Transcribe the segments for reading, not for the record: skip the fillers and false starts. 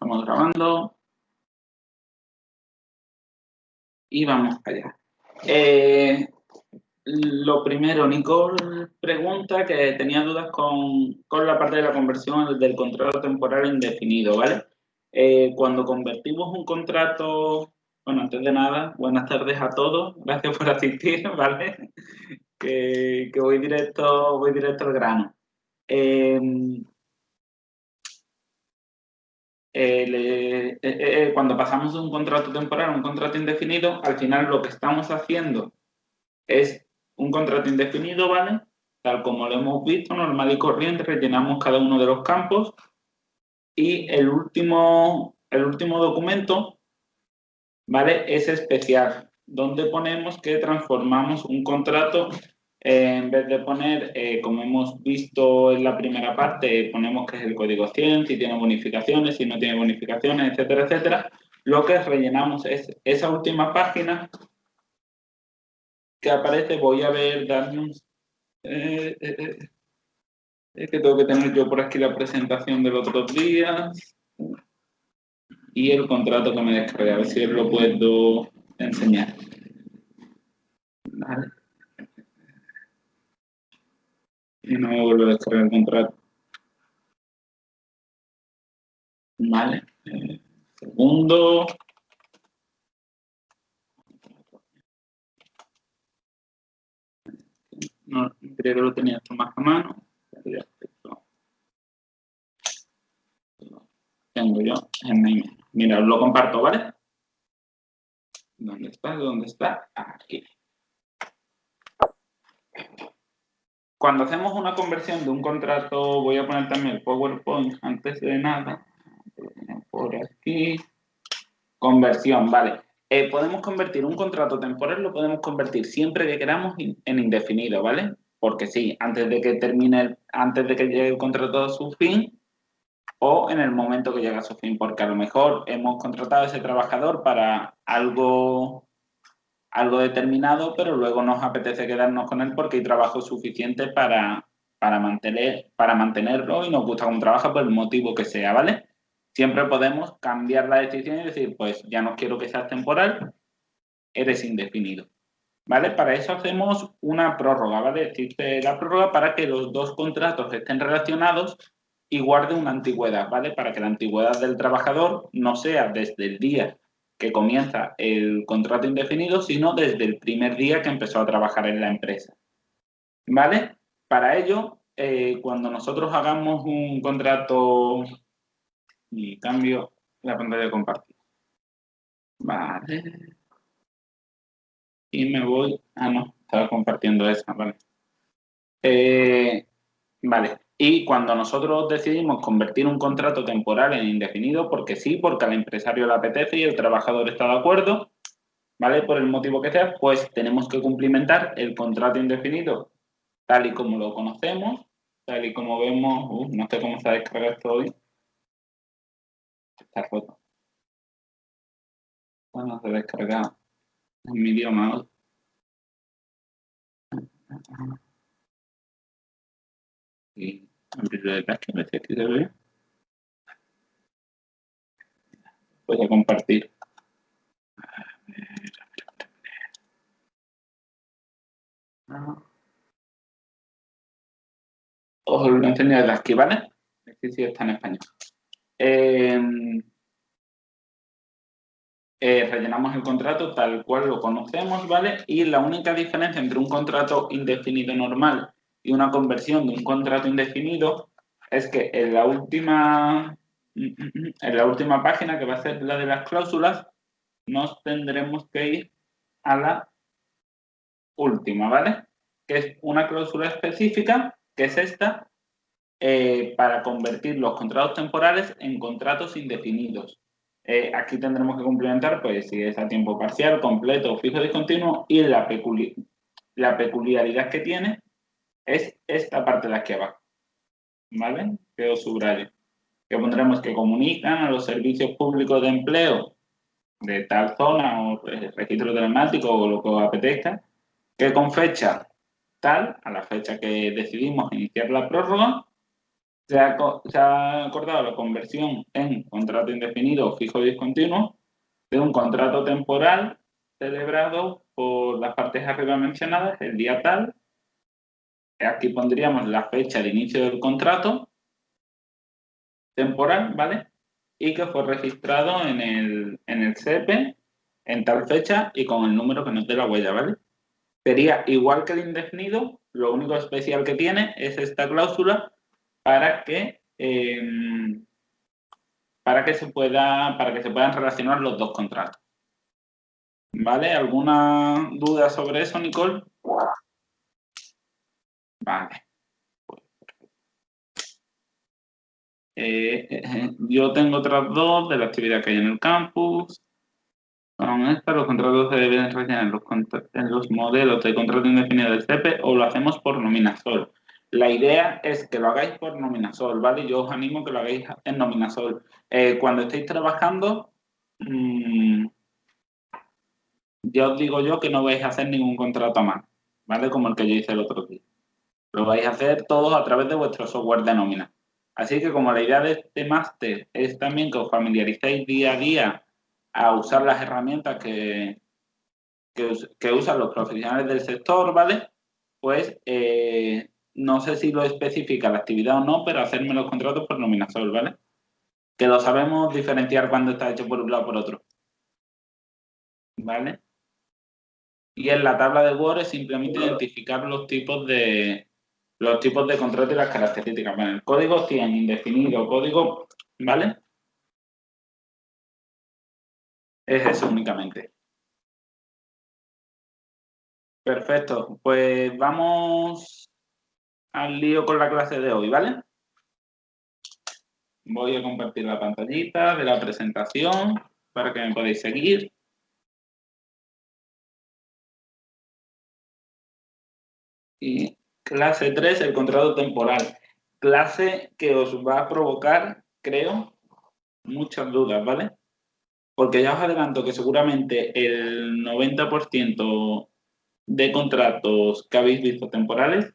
Estamos grabando. Y vamos allá. Lo primero, Nicole pregunta que tenía dudas con la parte de la conversión del contrato temporal indefinido, ¿vale? Cuando convertimos un contrato, bueno, antes de nada, buenas tardes a todos, gracias por asistir, ¿vale? Que voy directo al grano. Cuando pasamos de un contrato temporal a un contrato indefinido, al final lo que estamos haciendo es un contrato indefinido, ¿vale? Tal como lo hemos visto, normal y corriente, rellenamos cada uno de los campos y el último documento, ¿vale? Es especial, donde ponemos que transformamos un contrato, en vez de poner, como hemos visto en la primera parte, ponemos que es el código 100, si tiene bonificaciones, si no tiene bonificaciones, etcétera, etcétera. Lo que rellenamos es esa última página que aparece. Voy a ver, es que tengo que tener yo por aquí la presentación de los otros días y el contrato que me descargué, a ver si lo puedo enseñar. Vale. Y no me vuelvo a descargar el contrato. Vale. Segundo. No, creo que lo tenía esto más a mano. Tengo yo en mi email. Mira, os lo comparto, ¿vale? ¿Dónde está? ¿Dónde está? Aquí. Cuando hacemos una conversión de un contrato, voy a poner también el PowerPoint antes de nada. Por aquí. Conversión, vale. Podemos convertir un contrato temporal, lo podemos convertir siempre que queramos en indefinido, ¿vale? Porque sí, antes de que llegue el contrato a su fin o en el momento que llegue a su fin, porque a lo mejor hemos contratado a ese trabajador para algo determinado, pero luego nos apetece quedarnos con él porque hay trabajo suficiente para mantenerlo y nos gusta cómo trabaja por el motivo que sea, ¿vale? Siempre podemos cambiar la decisión y decir, pues ya no quiero que seas temporal, eres indefinido, ¿vale? Para eso hacemos una prórroga, ¿vale? Existe la prórroga para que los dos contratos estén relacionados y guarde una antigüedad, ¿vale? Para que la antigüedad del trabajador no sea desde el día que comienza el contrato indefinido, sino desde el primer día que empezó a trabajar en la empresa, ¿vale? Para ello, cuando nosotros hagamos un contrato y cambio la pantalla de compartir, vale, y me voy, no, estaba compartiendo esa, vale. Vale, y cuando nosotros decidimos convertir un contrato temporal en indefinido, porque sí, porque al empresario le apetece y el trabajador está de acuerdo, ¿vale? Por el motivo que sea, pues tenemos que cumplimentar el contrato indefinido tal y como lo conocemos, tal y como vemos, no sé cómo se ha descargado esto hoy, está roto. Bueno, se descarga en mi idioma hoy. Y abrirlo de que me aquí se ve. Voy a compartir. Os lo enseño desde aquí, ¿vale? Aquí sí está en español. Rellenamos el contrato tal cual lo conocemos, ¿vale? Y la única diferencia entre un contrato indefinido normal y una conversión de un contrato indefinido es que en la última página, que va a ser la de las cláusulas, nos tendremos que ir a la última, ¿vale? Que es una cláusula específica, que es esta, para convertir los contratos temporales en contratos indefinidos. Aquí tendremos que complementar, pues, si es a tiempo parcial, completo, fijo, discontinuo, y la peculiaridad que tiene es esta parte de aquí abajo, ¿vale? Que os subrayo. Que pondremos que comunican a los servicios públicos de empleo de tal zona o registro telemático o lo que os apetezca, que con fecha tal, a la fecha que decidimos iniciar la prórroga, se ha acordado la conversión en contrato indefinido fijo y discontinuo de un contrato temporal celebrado por las partes arriba mencionadas el día tal. Aquí pondríamos la fecha de inicio del contrato temporal, ¿vale? Y que fue registrado en el SEPE en tal fecha y con el número que nos dé la huella, ¿vale? Sería igual que el indefinido, lo único especial que tiene es esta cláusula para que se puedan relacionar los dos contratos. ¿Vale? ¿Alguna duda sobre eso, Nicole? Vale. Yo tengo otras dos de la actividad que hay en el campus. Con esta, los contratos se deben rellenar en los modelos de contrato indefinido del CEPE o lo hacemos por Nominasol. La idea es que lo hagáis por Nominasol, ¿vale? Yo os animo a que lo hagáis en Nominasol. Cuando estéis trabajando, ya os digo yo que no vais a hacer ningún contrato más, ¿vale? Como el que yo hice el otro día. Lo vais a hacer todos a través de vuestro software de nómina. Así que como la idea de este máster es también que os familiaricéis día a día a usar las herramientas que usan los profesionales del sector, ¿vale? Pues no sé si lo especifica la actividad o no, pero hacerme los contratos por Nominasol, ¿vale? Que lo sabemos diferenciar cuando está hecho por un lado o por otro, ¿vale? Y en la tabla de Word es simplemente identificar los tipos de contrato y las características. Bueno, el código 100, indefinido, código, ¿vale? Es eso únicamente. Perfecto, pues vamos al lío con la clase de hoy, ¿vale? Voy a compartir la pantallita de la presentación para que me podáis seguir. Y clase 3, el contrato temporal. Clase que os va a provocar, creo, muchas dudas, ¿vale? Porque ya os adelanto que seguramente el 90% de contratos que habéis visto temporales,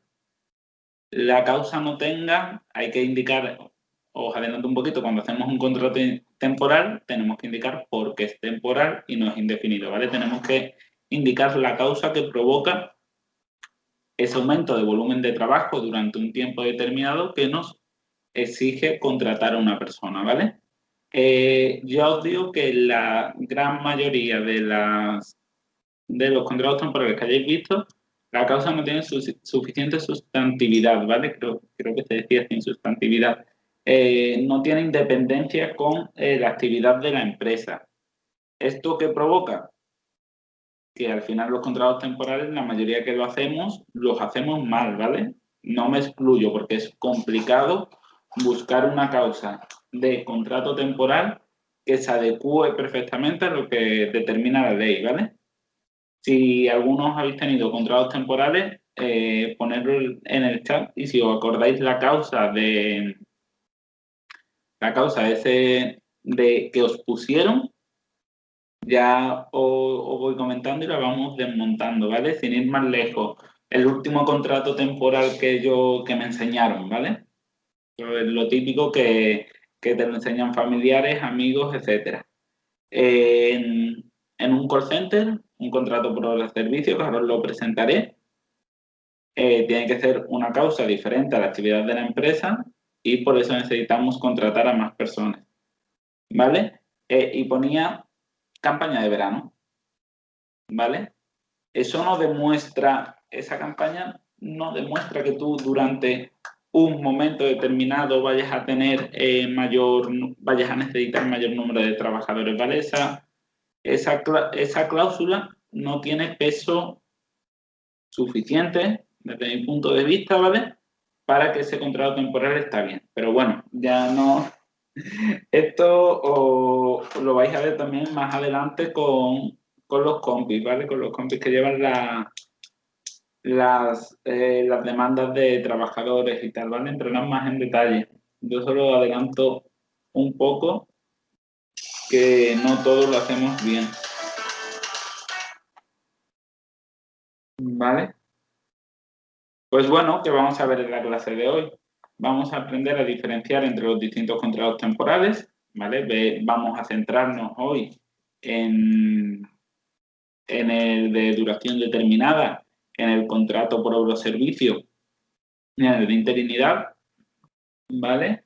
la causa no tenga, hay que indicar, os adelanto un poquito, cuando hacemos un contrato temporal, tenemos que indicar por qué es temporal y no es indefinido, ¿vale? Tenemos que indicar la causa que provoca ese aumento de volumen de trabajo durante un tiempo determinado que nos exige contratar a una persona, ¿vale? Yo os digo que la gran mayoría de los contratos temporales que hayáis visto, la causa no tiene suficiente sustantividad, ¿vale? Creo que se decía sin sustantividad. No tiene independencia con la actividad de la empresa. ¿Esto qué provoca? Que al final los contratos temporales, la mayoría que los hacemos mal, ¿vale? No me excluyo porque es complicado buscar una causa de contrato temporal que se adecue perfectamente a lo que determina la ley, ¿vale? Si algunos habéis tenido contratos temporales, ponedlo en el chat y si os acordáis de que os pusieron, ya os voy comentando y la vamos desmontando, ¿vale? Sin ir más lejos. El último contrato temporal que me enseñaron, ¿vale? Lo típico que te lo enseñan familiares, amigos, etc. En un call center, un contrato por hora de servicio, que ahora os lo presentaré, tiene que ser una causa diferente a la actividad de la empresa y por eso necesitamos contratar a más personas, ¿vale? Y ponía campaña de verano, ¿vale? Esa campaña no demuestra que tú durante un momento determinado vayas a necesitar mayor número de trabajadores, ¿vale? Esa cláusula no tiene peso suficiente desde mi punto de vista, ¿vale? Para que ese contrato temporal está bien. Pero bueno, ya no. Esto lo vais a ver también más adelante con los compis, ¿vale? Con los compis que llevan las demandas de trabajadores y tal, ¿vale? Entrarán más en detalle. Yo solo adelanto un poco que no todos lo hacemos bien, ¿vale? Pues bueno, ¿qué vamos a ver en la clase de hoy? vamos a aprender a diferenciar entre los distintos contratos temporales, ¿vale? Vamos a centrarnos hoy en el de duración determinada, en el contrato por obra o servicio y en el de interinidad, ¿vale?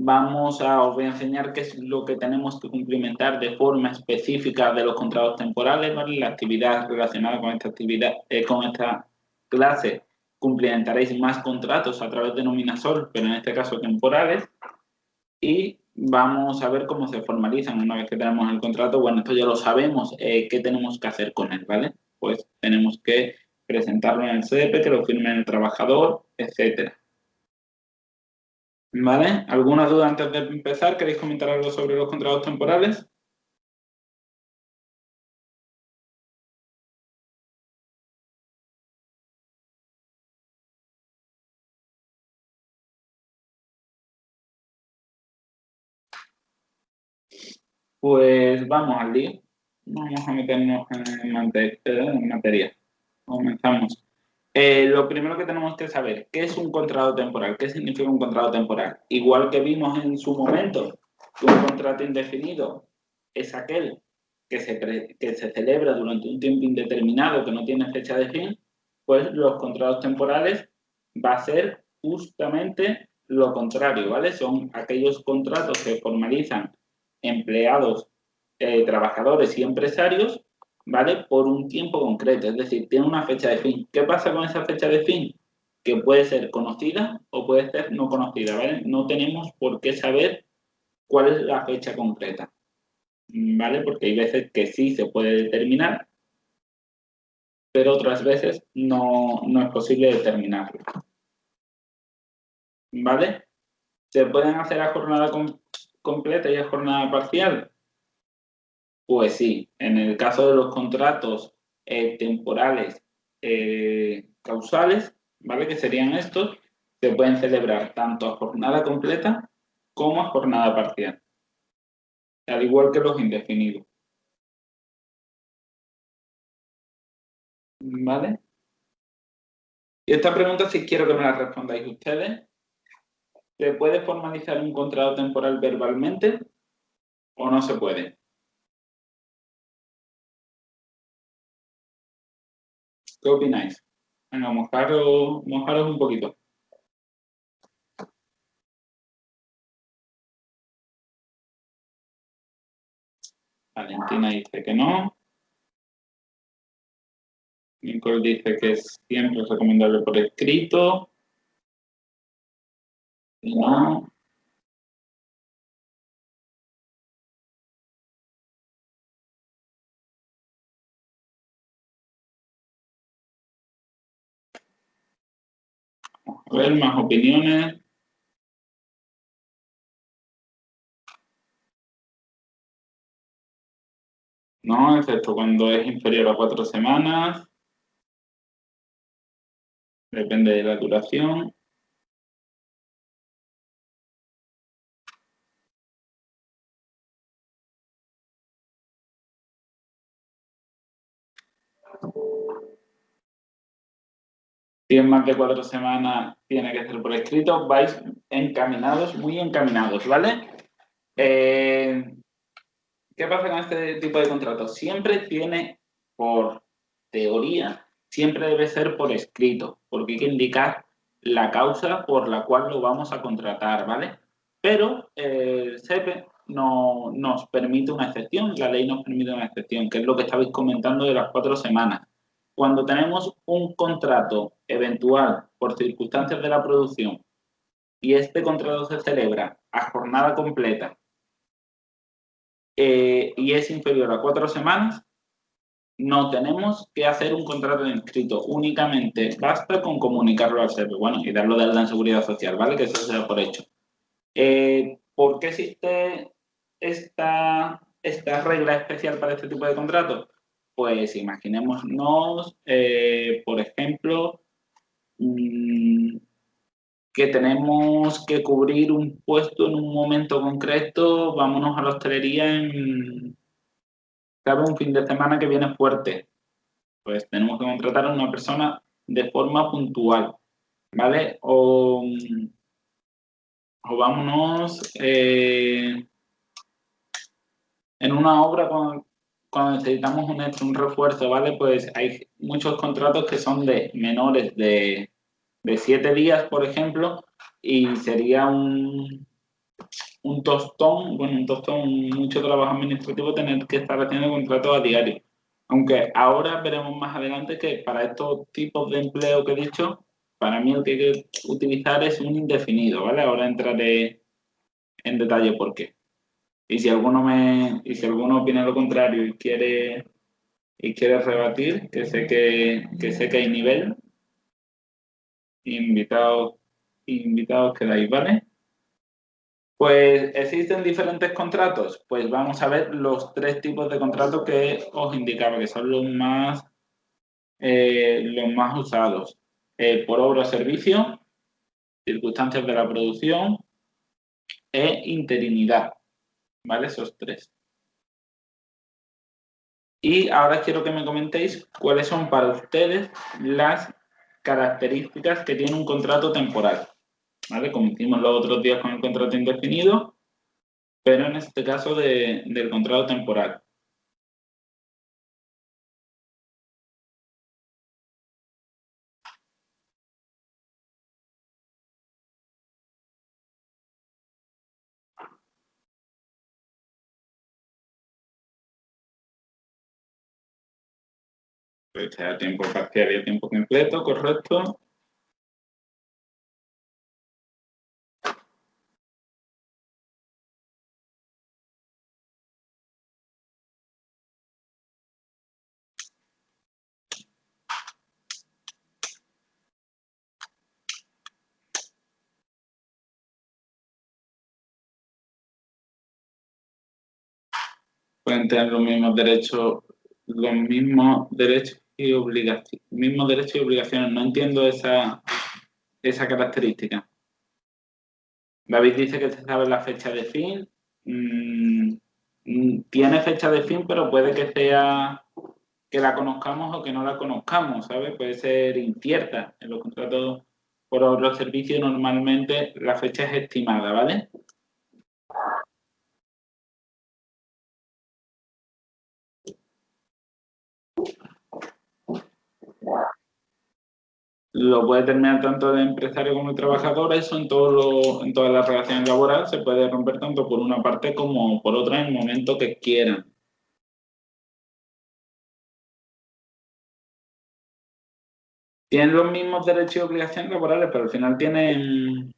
Os voy a enseñar qué es lo que tenemos que cumplimentar de forma específica de los contratos temporales, ¿vale? La actividad relacionada con esta actividad, con esta clase, cumplimentaréis más contratos a través de Nominasol, pero en este caso temporales, y vamos a ver cómo se formalizan una vez que tenemos el contrato. Bueno, esto ya lo sabemos, ¿qué tenemos que hacer con él, ¿vale? Pues tenemos que presentarlo en el CDP, que lo firme el trabajador, etcétera. ¿Vale? ¿Alguna duda antes de empezar? ¿Queréis comentar algo sobre los contratos temporales? Pues vamos al lío. Vamos a meternos en materia. Comenzamos. Lo primero que tenemos que saber, ¿qué es un contrato temporal? ¿Qué significa un contrato temporal? Igual que vimos en su momento que un contrato indefinido es aquel que se celebra durante un tiempo indeterminado que no tiene fecha de fin, pues los contratos temporales va a ser justamente lo contrario, ¿vale? Son aquellos contratos que formalizan empleados, trabajadores y empresarios, ¿vale? Por un tiempo concreto, es decir, tiene una fecha de fin. ¿Qué pasa con esa fecha de fin? Que puede ser conocida o puede ser no conocida, ¿vale? No tenemos por qué saber cuál es la fecha concreta, ¿vale? Porque hay veces que sí se puede determinar, pero otras veces no es posible determinarlo, ¿vale? ¿Se pueden hacer a jornada completa y a jornada parcial? Pues sí, en el caso de los contratos temporales causales, ¿vale? Que serían estos, se pueden celebrar tanto a jornada completa como a jornada parcial, al igual que los indefinidos, ¿vale? Y esta pregunta sí quiero que me la respondáis ustedes. ¿Se puede formalizar un contrato temporal verbalmente o no se puede? ¿Qué opináis? Venga, mojaros un poquito. Valentina dice que no. Nicole dice que siempre es recomendable por escrito. Y no. A ver, más opiniones. No, excepto cuando es inferior a 4 semanas. Depende de la duración. Si es más de 4 semanas, tiene que ser por escrito. Vais encaminados, muy encaminados, ¿vale? ¿Qué pasa con este tipo de contratos? Siempre tiene, por teoría, siempre debe ser por escrito, porque hay que indicar la causa por la cual lo vamos a contratar, ¿vale? Pero el SEPE no, nos permite una excepción, la ley nos permite una excepción, que es lo que estabais comentando de las 4 semanas. Cuando tenemos un contrato eventual por circunstancias de la producción y este contrato se celebra a jornada completa y es inferior a 4 semanas, no tenemos que hacer un contrato de inscrito. Únicamente basta con comunicarlo al SEPE, bueno, y darlo de alta en Seguridad Social, ¿vale? Que eso se da por hecho. ¿Por qué existe esta regla especial para este tipo de contratos? Pues imaginémonos, por ejemplo, que tenemos que cubrir un puesto en un momento concreto, vámonos a la hostelería en, ¿sabe? Un fin de semana que viene fuerte. Pues tenemos que contratar a una persona de forma puntual. ¿vale? O vámonos en una obra cuando necesitamos un refuerzo, ¿vale? Pues hay muchos contratos que son de menores de 7 días, por ejemplo, y sería un tostón, bueno, un tostón, mucho trabajo administrativo tener que estar haciendo contratos a diario. Aunque ahora veremos más adelante que para estos tipos de empleo que he dicho, para mí el que hay que utilizar es un indefinido, ¿vale? Ahora entraré en detalle por qué. Y si alguno opina lo contrario y quiere rebatir, que sé que hay nivel, invitados, invitados quedáis, ¿vale? Pues existen diferentes contratos. Pues vamos a ver los 3 tipos de contratos que os indicaba, que son los más usados. Por obra o servicio, circunstancias de la producción e interinidad, ¿vale? Esos 3. Y ahora quiero que me comentéis cuáles son para ustedes las características que tiene un contrato temporal, ¿vale? Como hicimos los otros días con el contrato indefinido, pero en este caso del contrato temporal. Pues sea tiempo parcial y a tiempo completo, correcto. Pueden tener los mismos derechos y obligaciones. No entiendo esa característica. David dice que se sabe la fecha de fin. Tiene fecha de fin, pero puede que sea que la conozcamos o que no la conozcamos, ¿sabes? Puede ser incierta. En los contratos por los servicios normalmente la fecha es estimada, ¿vale? Lo puede terminar tanto el empresario como el trabajador, eso en todas las relaciones laborales se puede romper tanto por una parte como por otra en el momento que quieran. Tienen los mismos derechos y obligaciones laborales, pero al final tienen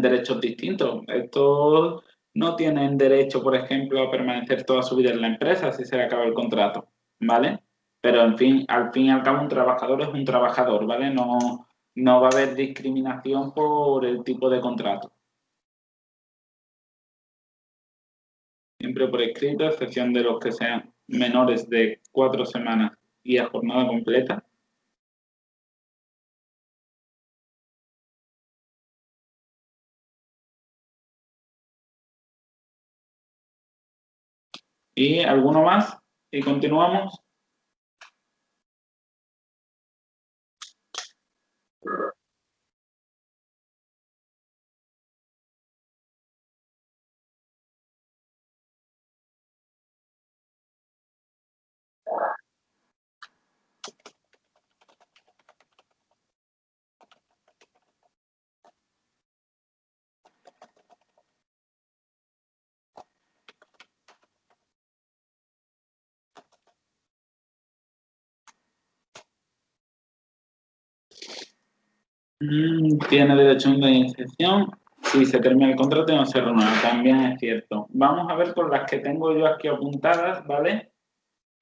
derechos distintos. Estos no tienen derecho, por ejemplo, a permanecer toda su vida en la empresa si se le acaba el contrato, ¿vale? Pero al fin y al cabo un trabajador es un trabajador, ¿vale? No va a haber discriminación por el tipo de contrato. Siempre por escrito, a excepción de los que sean menores de 4 semanas y a jornada completa. ¿Y alguno más? Y continuamos. Tiene derecho a indemnización si se termina el contrato y no se renueva. También es cierto. Vamos a ver con las que tengo yo aquí apuntadas, ¿vale?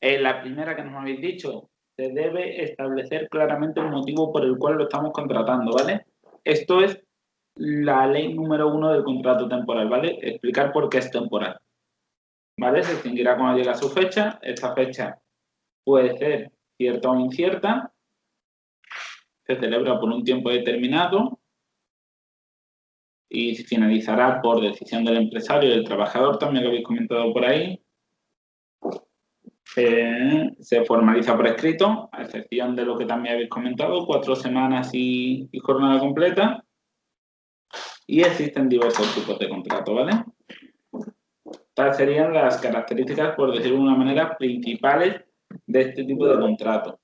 La primera que nos habéis dicho, se debe establecer claramente el motivo por el cual lo estamos contratando, ¿vale? Esto es la ley número 1 del contrato temporal, ¿vale? Explicar por qué es temporal, ¿vale? Se extinguirá cuando llegue a su fecha. Esta fecha puede ser cierta o incierta. Se celebra por un tiempo determinado y finalizará por decisión del empresario y del trabajador, también lo habéis comentado por ahí. Se formaliza por escrito, a excepción de lo que también habéis comentado, 4 semanas y jornada completa. Y existen diversos tipos de contrato, ¿vale? Estas serían las características, por decirlo de una manera, principales de este tipo de contrato.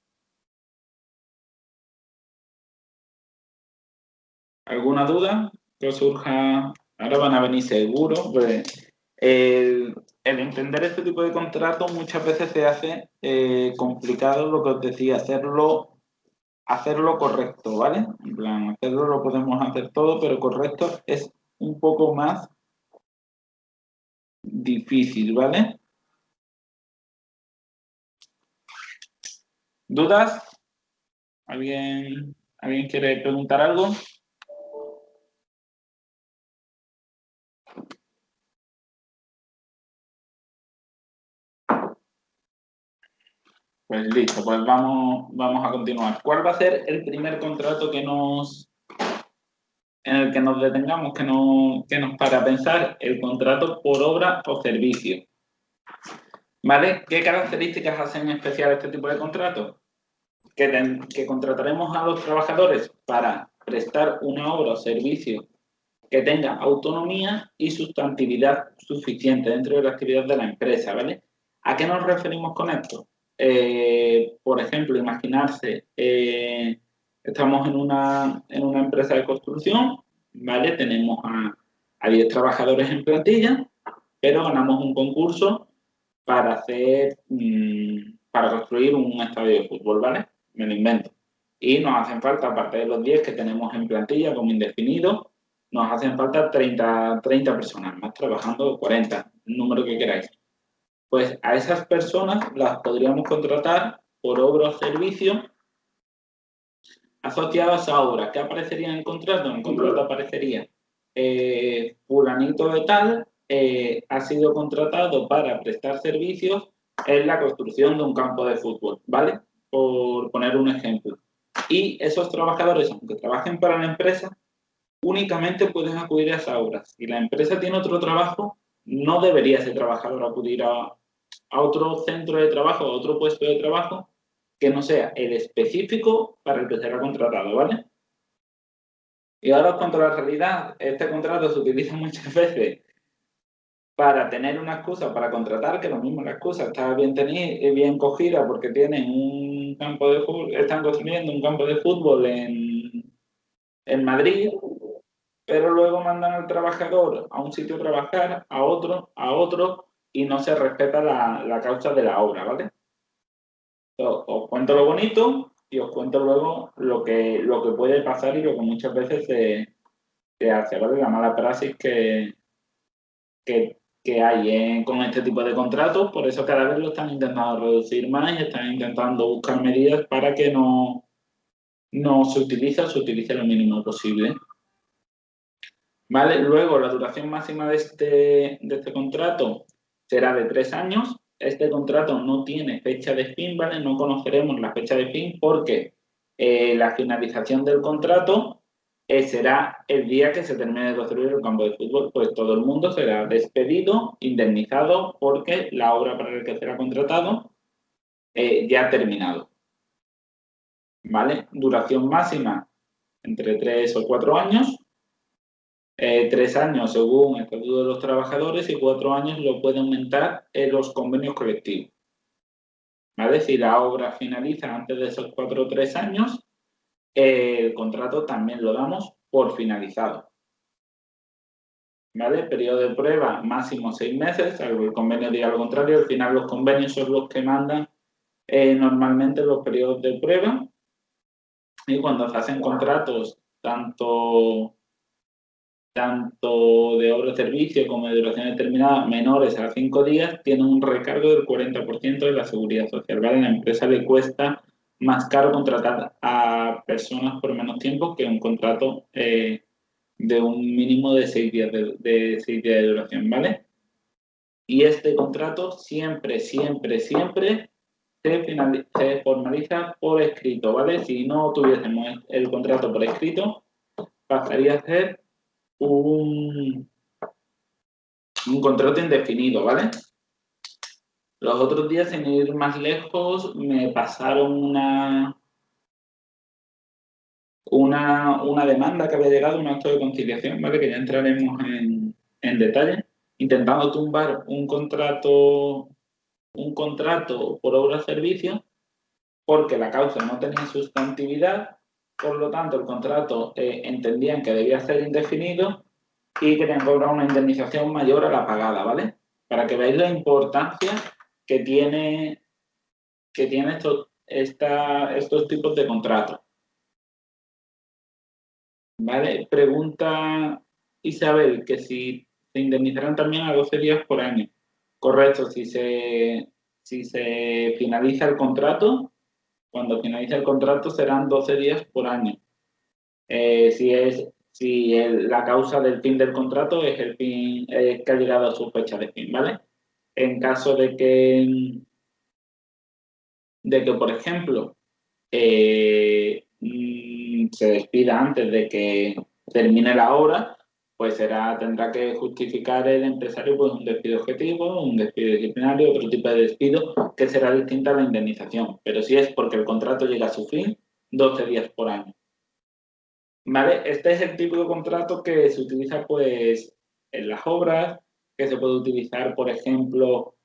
¿Alguna duda que os surja? Ahora van a venir seguro. Pues, el entender este tipo de contrato muchas veces se hace complicado, lo que os decía, hacerlo correcto, ¿vale? En plan, hacerlo lo podemos hacer todo, pero correcto es un poco más difícil, ¿vale? ¿Dudas? ¿Alguien quiere preguntar algo? Pues listo, pues vamos a continuar. ¿Cuál va a ser el primer contrato en el que nos detengamos, que nos para pensar? El contrato por obra o servicio. ¿Vale? ¿Qué características hacen especial este tipo de contrato? Que contrataremos a los trabajadores para prestar una obra o servicio que tenga autonomía y sustantividad suficiente dentro de la actividad de la empresa, ¿vale? ¿A qué nos referimos con esto? Por ejemplo, imaginarse, estamos en una empresa de construcción, ¿vale? Tenemos a 10 trabajadores en plantilla, pero ganamos un concurso para para construir un estadio de fútbol, ¿vale? Me lo invento. Y nos hacen falta, aparte de los 10 que tenemos en plantilla como indefinidos, nos hacen falta 30 personas más trabajando, 40, el número que queráis. Pues a esas personas las podríamos contratar por obra o servicio asociados a obras. ¿Qué aparecería en el contrato? En el contrato aparecería fulanito de tal ha sido contratado para prestar servicios en la construcción de un campo de fútbol, ¿vale? Por poner un ejemplo. Y esos trabajadores, aunque trabajen para la empresa, únicamente pueden acudir a esas obras. Si la empresa tiene otro trabajo, no debería ese trabajador acudir a otro centro de trabajo, a otro puesto de trabajo, que no sea el específico para el que será contratado, ¿vale? Y ahora os cuento la realidad. Este contrato se utiliza muchas veces para tener una excusa para contratar, que lo mismo la excusa está bien cogida porque tienen un campo de fútbol, están construyendo un campo de fútbol en Madrid, pero luego mandan al trabajador a un sitio a trabajar, a otro, y no se respeta la causa de la obra, ¿vale? Os cuento lo bonito y os cuento luego lo que puede pasar y lo que muchas veces se hace, ¿vale? La mala praxis que hay con este tipo de contratos, por eso cada vez lo están intentando reducir más y están intentando buscar medidas para que no se utilice lo mínimo posible. ¿Vale? Luego, la duración máxima de este contrato será de 3 años. Este contrato no tiene fecha de fin, ¿vale? No conoceremos la fecha de fin porque la finalización del contrato será el día que se termine de construir el campo de fútbol, pues todo el mundo será despedido, indemnizado, porque la obra para la que será contratado ya ha terminado. ¿Vale? Duración máxima entre 3 o 4 años. 3 años según el Estatuto de los Trabajadores y 4 años lo puede aumentar en los convenios colectivos. ¿Vale? Si la obra finaliza antes de esos 4 o 3 años, el contrato también lo damos por finalizado. ¿Vale? Periodo de prueba máximo 6 meses, salvo el convenio diga lo contrario. Al final los convenios son los que mandan normalmente los periodos de prueba. Y cuando se hacen contratos tanto de obra o servicio como de duración determinada menores a 5 días, tienen un recargo del 40% de la seguridad social, ¿vale? A la empresa le cuesta más caro contratar a personas por menos tiempo que un contrato de un mínimo de 6 días de 6 días de duración, ¿vale? Y este contrato siempre se formaliza por escrito, ¿vale? Si no tuviésemos el contrato por escrito, pasaría a ser un contrato indefinido, ¿vale? Los otros días, sin ir más lejos, me pasaron una demanda que había llegado, un acto de conciliación, ¿vale? Que ya entraremos en detalle, intentando tumbar un contrato por obra o servicio, porque la causa no tenía sustantividad, por lo tanto el contrato entendían que debía ser indefinido y querían cobrar una indemnización mayor a la pagada, ¿vale? Para que veáis la importancia que tiene estos tipos de contratos. ¿Vale? Pregunta Isabel que si se indemnizarán también a 12 días por año. Correcto, si se finaliza el contrato, cuando finaliza el contrato serán 12 días por año. La causa del fin del contrato es el fin que ha llegado a su fecha de fin, ¿vale? En caso de que por ejemplo, se despida antes de que termine la obra, pues tendrá que justificar el empresario pues, un despido objetivo, un despido disciplinario, otro tipo de despido que será distinta a la indemnización. Pero si es porque el contrato llega a su fin, 12 días por año. ¿Vale? Este es el tipo de contrato que se utiliza pues en las obras, que se puede utilizar, por ejemplo,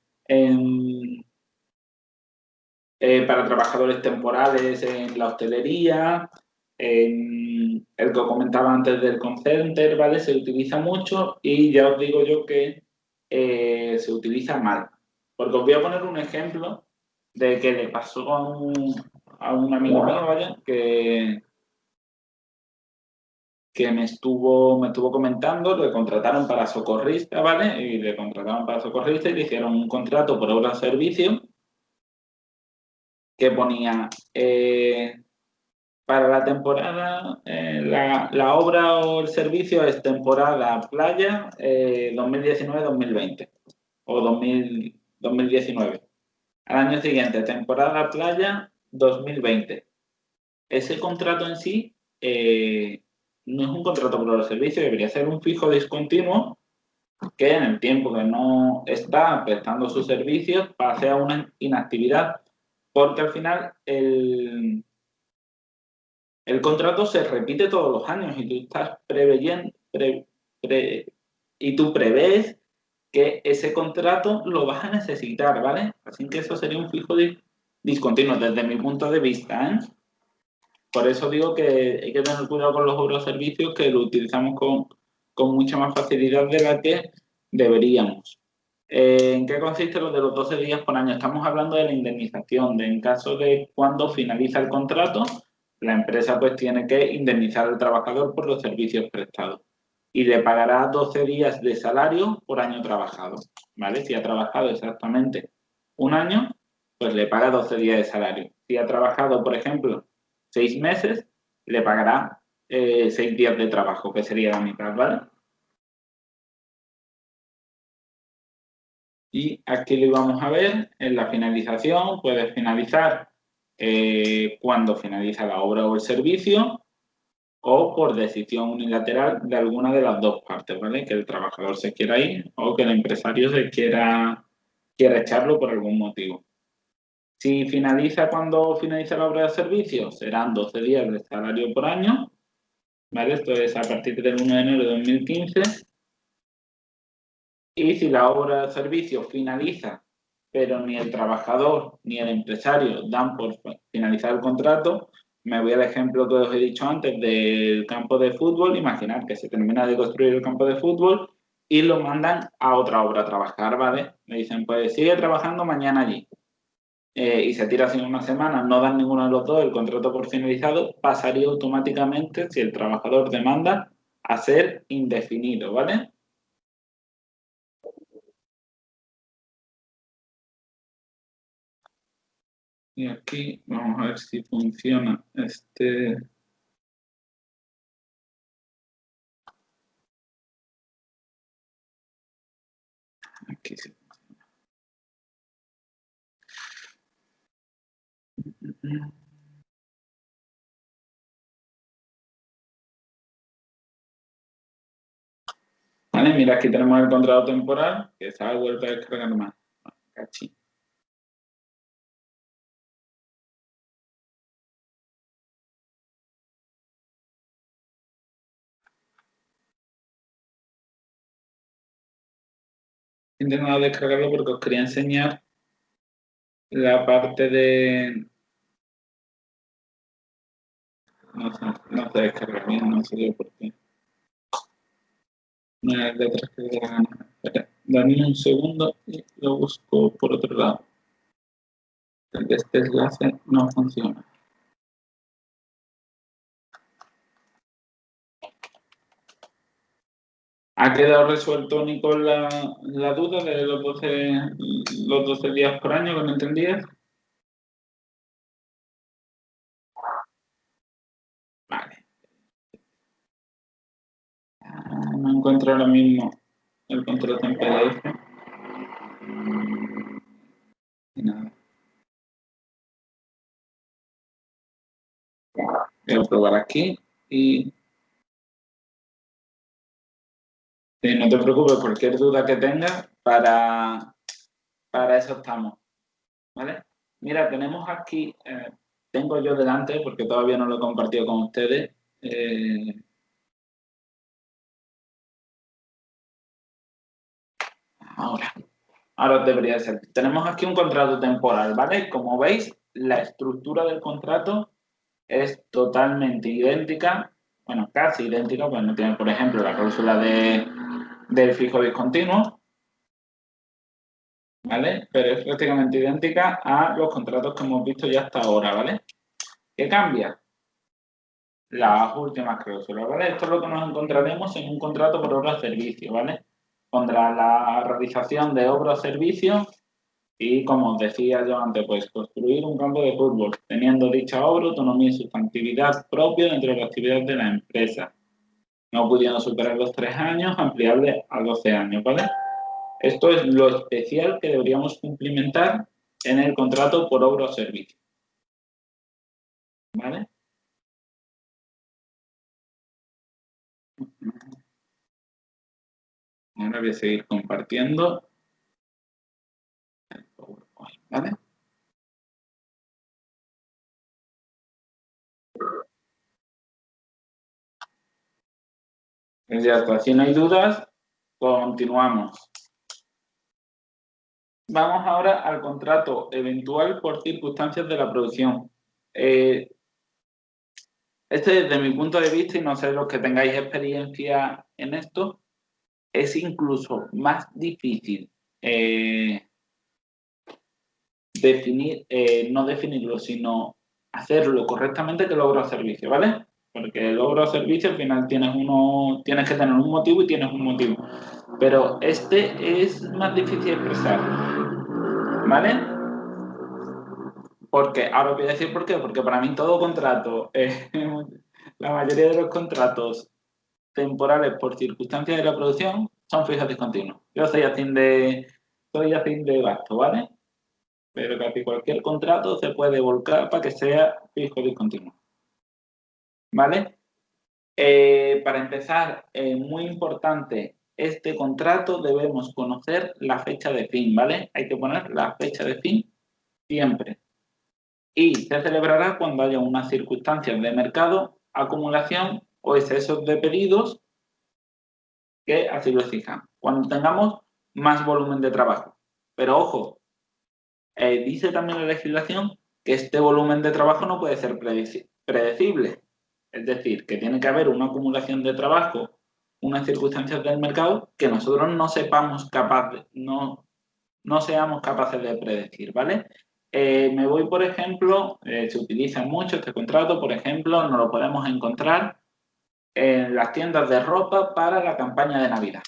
para trabajadores temporales en la hostelería, el que comentaba antes del call center, ¿vale? Se utiliza mucho y ya os digo yo que se utiliza mal. Porque os voy a poner un ejemplo de que le pasó a un amigo mío, ¿vale? Que me estuvo comentando, le contrataron para socorrista, ¿vale? Y le contrataron para socorrista y le hicieron un contrato por obra o servicio que ponía para la temporada, la obra o el servicio es temporada playa 2019-2020 o 2019. Al año siguiente, temporada playa 2020. Ese contrato en sí no es un contrato por el servicio, debería ser un fijo discontinuo que en el tiempo que no está prestando sus servicios pase a una inactividad, porque al final el contrato se repite todos los años y tú estás y tú prevés que ese contrato lo vas a necesitar, ¿vale? Así que eso sería un fijo discontinuo desde mi punto de vista, ¿eh? Por eso digo que hay que tener cuidado con los obros servicios, que lo utilizamos con mucha más facilidad de la que deberíamos. ¿En qué consiste lo de los 12 días por año? Estamos hablando de la indemnización, en caso de cuando finaliza el contrato, la empresa pues tiene que indemnizar al trabajador por los servicios prestados y le pagará 12 días de salario por año trabajado, ¿vale? Si ha trabajado exactamente un año, pues le paga 12 días de salario. Si ha trabajado, por ejemplo, 6 meses, le pagará 6 días de trabajo, que sería la mitad, ¿vale? Y aquí lo vamos a ver en la finalización. Puedes finalizar cuando finaliza la obra o el servicio o por decisión unilateral de alguna de las dos partes, ¿vale? Que el trabajador se quiera ir o que el empresario quiera echarlo por algún motivo. Si finaliza cuando finaliza la obra de servicio, serán 12 días de salario por año, ¿vale? Esto es a partir del 1 de enero de 2015. Y si la obra de servicio finaliza, pero ni el trabajador ni el empresario dan por finalizar el contrato, me voy al ejemplo que os he dicho antes del campo de fútbol. Imaginar que se termina de construir el campo de fútbol y lo mandan a otra obra a trabajar, ¿vale? Me dicen, pues sigue trabajando mañana allí. Y se tira así una semana, no dan ninguno de los dos el contrato por finalizado, pasaría automáticamente, si el trabajador demanda, a ser indefinido, ¿vale? Y aquí vamos a ver si funciona aquí sí. Vale, mira, aquí tenemos el contrato temporal, que esa vuelve a descargar más. Cachín. intentado descargarlo porque os quería enseñar la parte de... No se descarga bien, no sé yo por qué. No es letras que le dan. Espera, dame un segundo y lo busco por otro lado. Este enlace no funciona. ¿Ha quedado resuelto, Nicole, la duda de los 12 días por año que no entendías? Vale. No encuentro ahora mismo el contrato en PDF. Y nada. Voy a probar aquí y no te preocupes, cualquier duda que tengas, para eso estamos. ¿Vale? Mira, tenemos aquí, tengo yo delante, porque todavía no lo he compartido con ustedes. Ahora, ahora debería ser. Tenemos aquí un contrato temporal, ¿vale? Como veis, la estructura del contrato es totalmente idéntica, bueno, casi idéntica, pues no tiene, por ejemplo, la cláusula del fijo discontinuo, ¿vale? Pero es prácticamente idéntica a los contratos que hemos visto ya hasta ahora, ¿vale? ¿Qué cambia? Las últimas cláusulas, ¿vale? Esto es lo que nos encontraremos en un contrato por obra o servicio, ¿vale? Contra la realización de obra o servicio y, como os decía yo antes, pues construir un campo de fútbol, teniendo dicha obra autonomía y sustantividad propia dentro de la actividad de la empresa, no pudiendo superar los 3 años, ampliable a 12 años, ¿vale? Esto es lo especial que deberíamos cumplimentar en el contrato por obra o servicio, ¿vale? Ahora voy a seguir compartiendo el PowerPoint, ¿vale? Ya está, si no hay dudas, continuamos. Vamos ahora al contrato eventual por circunstancias de la producción. Este, desde mi punto de vista, y no sé los que tengáis experiencia en esto, es incluso más difícil no definirlo, sino hacerlo correctamente que el obra o servicio, ¿vale? Porque el obra o servicio al final tienes que tener un motivo y tienes un motivo. Pero este es más difícil de expresar, ¿vale? Porque, ahora os voy a decir por qué, porque para mí todo contrato, la mayoría de los contratos temporales por circunstancias de la producción son fijos discontinuos. Yo soy afín de gasto, ¿vale? Pero casi cualquier contrato se puede volcar para que sea fijo discontinuo, ¿vale? Para empezar, muy importante, este contrato debemos conocer la fecha de fin, ¿vale? Hay que poner la fecha de fin siempre. Y se celebrará cuando haya unas circunstancias de mercado, acumulación o excesos de pedidos que así lo exijan. Cuando tengamos más volumen de trabajo. Pero ojo, dice también la legislación que este volumen de trabajo no puede ser predecible. Es decir, que tiene que haber una acumulación de trabajo, unas circunstancias del mercado que nosotros no sepamos capaces, no seamos capaces de predecir, ¿vale? Me voy, por ejemplo, se utiliza mucho este contrato, por ejemplo, nos lo podemos encontrar en las tiendas de ropa para la campaña de Navidad,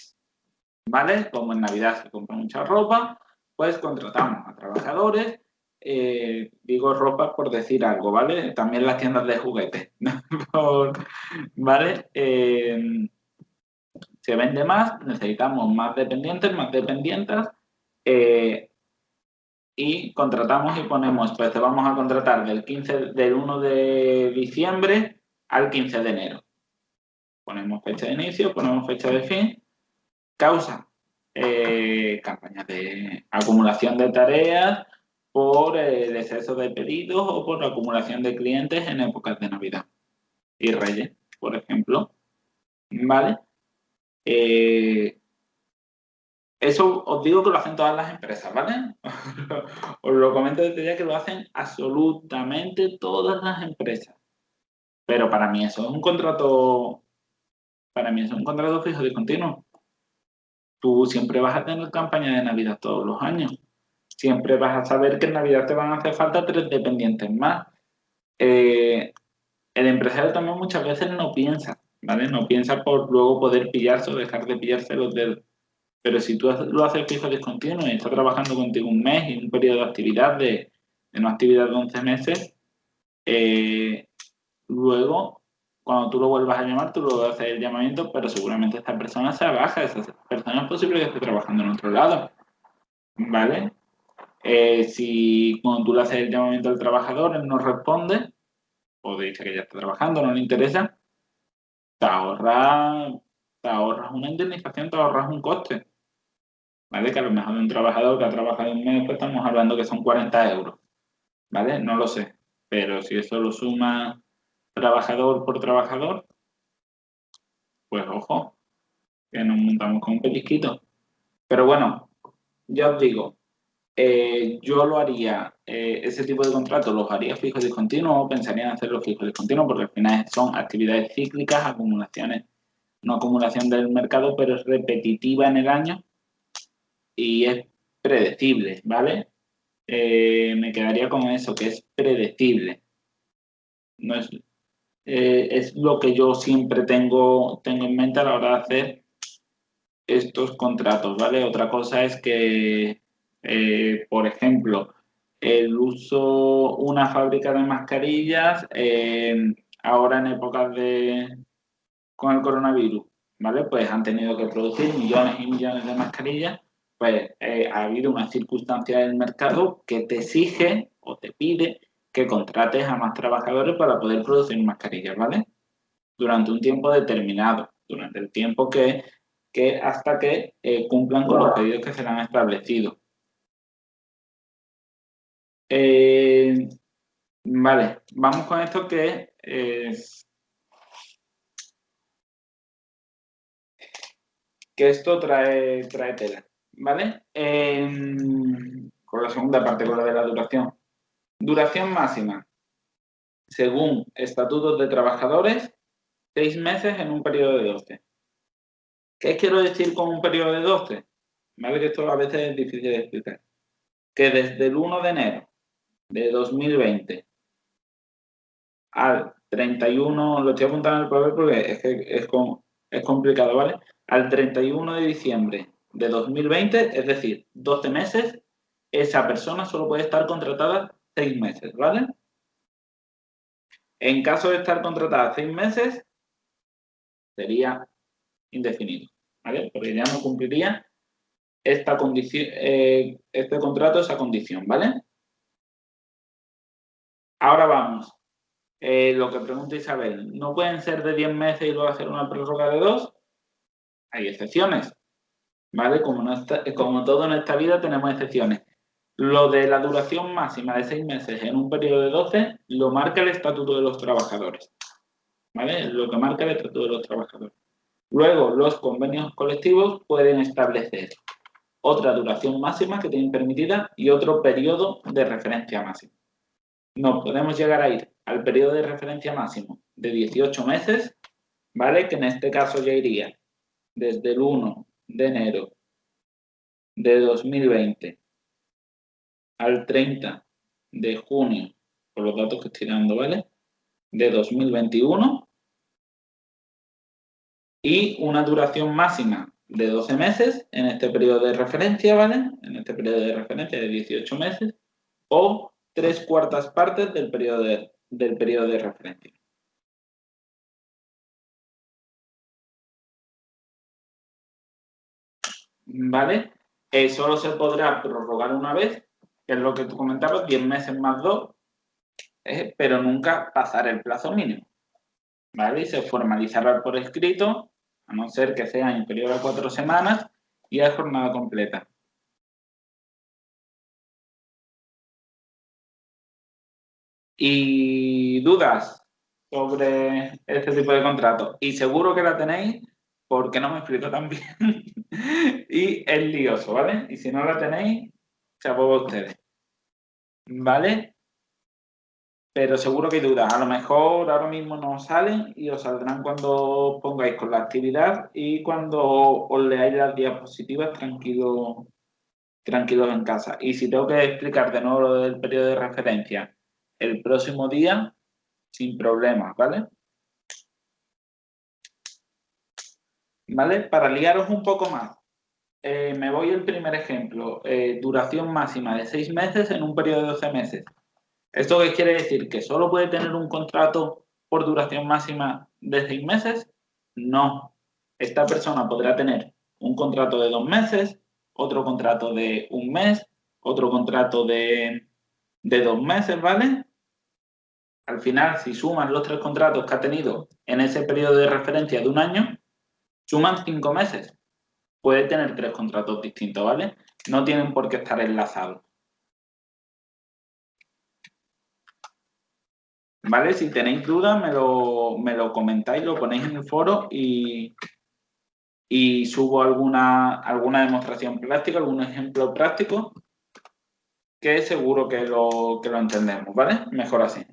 ¿vale? Como en Navidad se compra mucha ropa, pues contratamos a trabajadores, digo ropa por decir algo, ¿vale? También las tiendas de juguetes, ¿vale? Se vende más, necesitamos más dependientes, más dependientes, eh, y contratamos y ponemos, pues te vamos a contratar del 1 de diciembre al 15 de enero. Ponemos fecha de inicio, ponemos fecha de fin, causa campañas de acumulación de tareas por el exceso de pedidos o por la acumulación de clientes en épocas de Navidad y Reyes, por ejemplo. ¿Vale? Eso os digo que lo hacen todas las empresas, ¿vale? Os lo comento desde ya que lo hacen absolutamente todas las empresas. Pero para mí eso es un contrato, para mí eso es un contrato fijo y continuo. Tú siempre vas a tener campaña de Navidad todos los años. Siempre vas a saber que en Navidad te van a hacer falta 3 dependientes más. Eh, el empresario también muchas veces no piensa, ¿vale? No piensa por luego poder pillarse o dejar de pillarse los dedos. Pero si tú lo haces fijo discontinuo y está trabajando contigo un mes y un periodo de actividad de una actividad de 11 meses, eh, luego, cuando tú lo vuelvas a llamar, tú lo vas a hacer el llamamiento, pero seguramente esta persona se baja, esa persona es posible que esté trabajando en otro lado, ¿vale? Si cuando tú le haces el llamamiento al trabajador, él no responde, o dice que ya está trabajando, no le interesa, te ahorras, te ahorras una indemnización, te ahorras un coste, ¿vale? Que a lo mejor de un trabajador que ha trabajado un mes, pues estamos hablando que son 40 euros, ¿vale? No lo sé, pero si eso lo suma trabajador por trabajador, pues ojo, que nos montamos con un pellizquito. Pero bueno, ya os digo, yo lo haría, ese tipo de contratos los haría fijos y discontinuos, o pensaría en hacerlos fijos y discontinuos, porque al final son actividades cíclicas, acumulaciones, no acumulación del mercado, pero es repetitiva en el año y es predecible, ¿vale? Me quedaría con eso, que es predecible. No es, es lo que yo siempre tengo en mente a la hora de hacer estos contratos, ¿vale? Otra cosa es que, por ejemplo, el uso, una fábrica de mascarillas, ahora en épocas con el coronavirus, ¿vale? Pues han tenido que producir millones y millones de mascarillas, pues ha habido una circunstancia del mercado que te exige o te pide que contrates a más trabajadores para poder producir mascarillas, ¿vale? Durante un tiempo determinado, durante el tiempo que hasta que cumplan con los pedidos que se le han establecido. Eh, vale, vamos con esto que esto trae tela, ¿vale? Con la segunda parte, con la de la duración. Duración máxima, según estatutos de trabajadores, 6 meses en un periodo de 12. ¿Qué quiero decir con un periodo de 12? ¿Vale? Que esto a veces es difícil de explicar. Que desde el 1 de enero de 2020 al 31, lo estoy apuntando en el papel porque es que es complicado, ¿vale? Al 31 de diciembre de 2020, es decir, 12 meses, esa persona solo puede estar contratada 6 meses, ¿vale? En caso de estar contratada 6 meses, sería indefinido, ¿vale? Porque ya no cumpliría esta condición, este contrato, esa condición, ¿vale? Ahora vamos. Lo que pregunta Isabel, ¿no pueden ser de 10 meses y luego hacer una prórroga de 2? Hay excepciones, ¿vale? Como todo en esta vida tenemos excepciones. Lo de la duración máxima de 6 meses en un periodo de 12 lo marca el Estatuto de los Trabajadores, ¿vale? Lo que marca el Estatuto de los Trabajadores. Luego, los convenios colectivos pueden establecer otra duración máxima que tienen permitida y otro periodo de referencia máximo. No podemos llegar a ir al periodo de referencia máximo de 18 meses, ¿vale? Que en este caso ya iría desde el 1 de enero de 2020 al 30 de junio, por los datos que estoy dando, ¿vale? De 2021 y una duración máxima de 12 meses en este periodo de referencia, ¿vale? En este periodo de referencia de 18 meses o 3/4 partes del periodo de referencia. ¿Vale? Solo se podrá prorrogar una vez, que es lo que tú comentabas, 10 meses más 2, pero nunca pasar el plazo mínimo. ¿Vale? Y se formalizará por escrito, a no ser que sea inferior a 4 semanas y a jornada completa. ¿Y dudas sobre este tipo de contrato? Y seguro que la tenéis porque no me explico tan bien y es lioso, ¿vale? Y si no la tenéis, chapo a ustedes, ¿vale? Pero seguro que hay dudas. A lo mejor ahora mismo no salen y os saldrán cuando pongáis con la actividad y cuando os leáis las diapositivas tranquilos en casa. Y si tengo que explicar de nuevo lo del periodo de referencia el próximo día, sin problemas, ¿vale? ¿Vale? Para liaros un poco más, me voy al primer ejemplo. Duración máxima de 6 meses en un periodo de 12 meses. ¿Esto qué quiere decir? ¿Que solo puede tener un contrato por duración máxima de 6 meses? No. Esta persona podrá tener un contrato de 2 meses, otro contrato de 1 mes, otro contrato de 2 meses, ¿vale? Al final, si suman los 3 contratos que ha tenido en ese periodo de referencia de 1 año, suman 5 meses. Puede tener 3 contratos distintos, ¿vale? No tienen por qué estar enlazados. ¿Vale? Si tenéis dudas, me lo comentáis, lo ponéis en el foro y subo alguna demostración práctica, algún ejemplo práctico, que seguro que lo entendemos, ¿vale? Mejor así.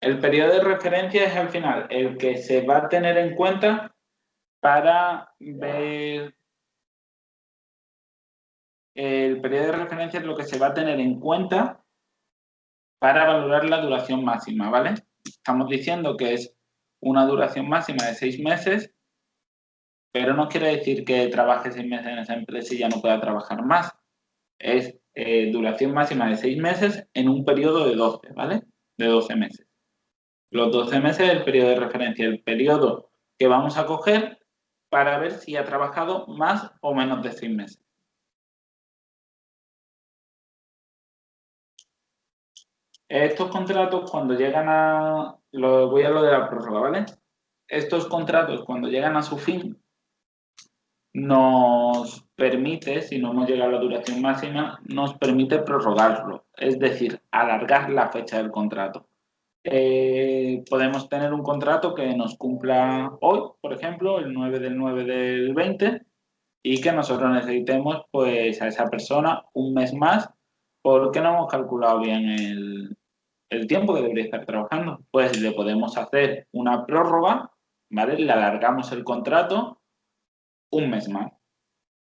El periodo de referencia es al final el que se va a tener en cuenta para ver. El periodo de referencia es lo que se va a tener en cuenta para valorar la duración máxima, ¿vale? Estamos diciendo que es una duración máxima de 6 meses, pero no quiere decir que trabaje 6 meses en esa empresa y ya no pueda trabajar más. Es duración máxima de 6 meses en un periodo de 12, ¿vale? De 12 meses. Los 12 meses es el periodo de referencia, el periodo que vamos a coger para ver si ha trabajado más o menos de 6 meses. Estos contratos cuando llegan voy a lo de la prórroga, ¿vale? Estos contratos cuando llegan a su fin nos permite, si no hemos llegado a la duración máxima, nos permite prorrogarlo, es decir, alargar la fecha del contrato. Podemos tener un contrato que nos cumpla hoy, por ejemplo, el 9 del 9 del 20, y que nosotros necesitemos pues a esa persona un mes más porque no hemos calculado bien el tiempo que debería estar trabajando. Pues le podemos hacer una prórroga, ¿vale? Le alargamos el contrato un mes más,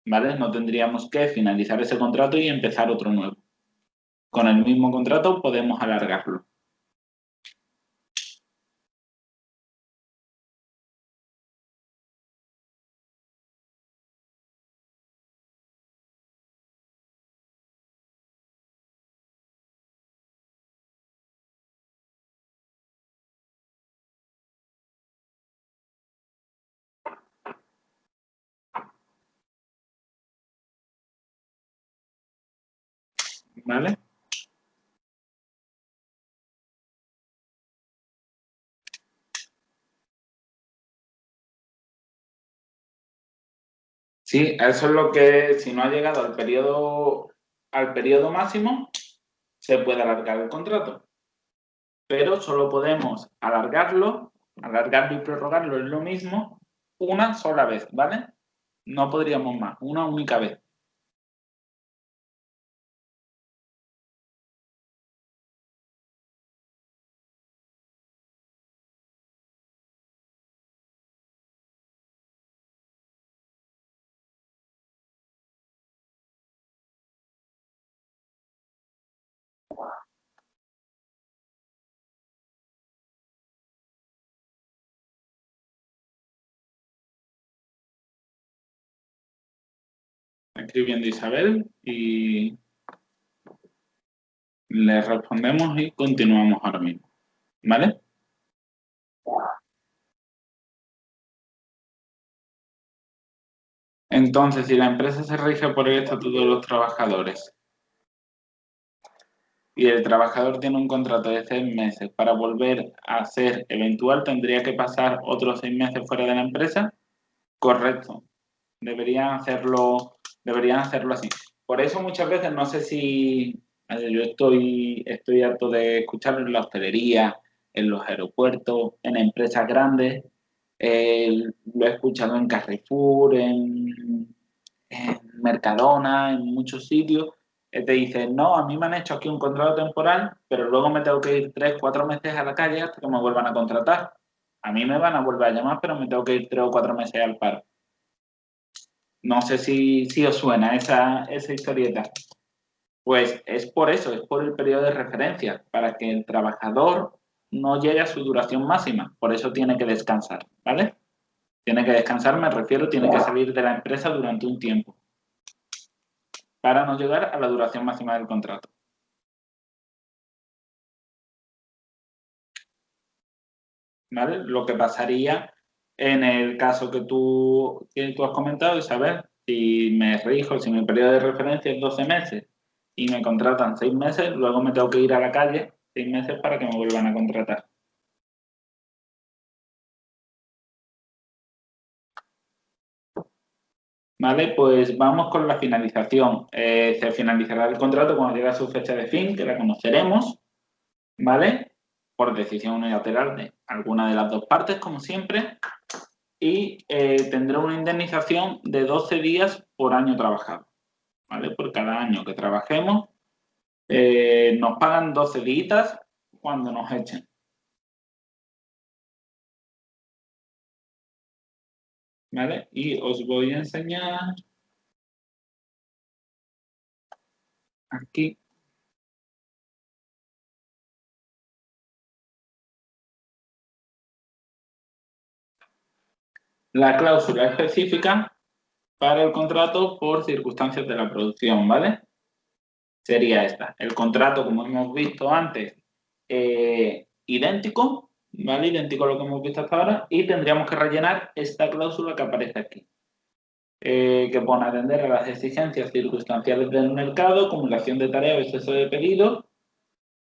¿vale? No tendríamos que finalizar ese contrato y empezar otro nuevo. Con el mismo contrato podemos alargarlo. ¿Vale? Sí, eso es lo que, si no ha llegado al periodo máximo, se puede alargar el contrato. Pero solo podemos alargarlo y prorrogarlo es lo mismo una sola vez, ¿vale? No podríamos más, una única vez. Escribiendo Isabel y le respondemos y continuamos ahora mismo, ¿vale? Entonces, si la empresa se rige por el Estatuto de los Trabajadores y el trabajador tiene un contrato de 6 meses para volver a ser eventual, ¿tendría que pasar otros 6 meses fuera de la empresa? Correcto. Deberían hacerlo así. Por eso muchas veces, no sé si yo estoy harto de escucharlo en la hostelería, en los aeropuertos, en empresas grandes. Lo he escuchado en Carrefour, en Mercadona, en muchos sitios. Te dicen, no, a mí me han hecho aquí un contrato temporal, pero luego me tengo que ir 3, 4 meses a la calle hasta que me vuelvan a contratar. A mí me van a volver a llamar, pero me tengo que ir 3 o 4 meses al paro. No sé si os suena esa historieta. Pues es por eso, es por el periodo de referencia, para que el trabajador no llegue a su duración máxima. Por eso tiene que descansar, ¿vale? Tiene que descansar, me refiero, tiene que salir de la empresa durante un tiempo, para no llegar a la duración máxima del contrato. ¿Vale? Lo que pasaría en el caso que tú has comentado es saber si mi periodo de referencia es 12 meses y me contratan 6 meses, luego me tengo que ir a la calle 6 meses para que me vuelvan a contratar. ¿Vale? Pues vamos con la finalización. Se finalizará el contrato cuando llegue a su fecha de fin, que la conoceremos, ¿vale? Por decisión unilateral de alguna de las dos partes, como siempre, y tendrá una indemnización de 12 días por año trabajado, ¿vale? Por cada año que trabajemos, nos pagan 12 días cuando nos echen, ¿vale? Y os voy a enseñar aquí la cláusula específica para el contrato por circunstancias de la producción, ¿vale? Sería esta. El contrato, como hemos visto antes, idéntico, ¿vale? Idéntico a lo que hemos visto hasta ahora, y tendríamos que rellenar esta cláusula que aparece aquí, que pone atender a las exigencias circunstanciales del mercado, acumulación de tareas o exceso de pedido,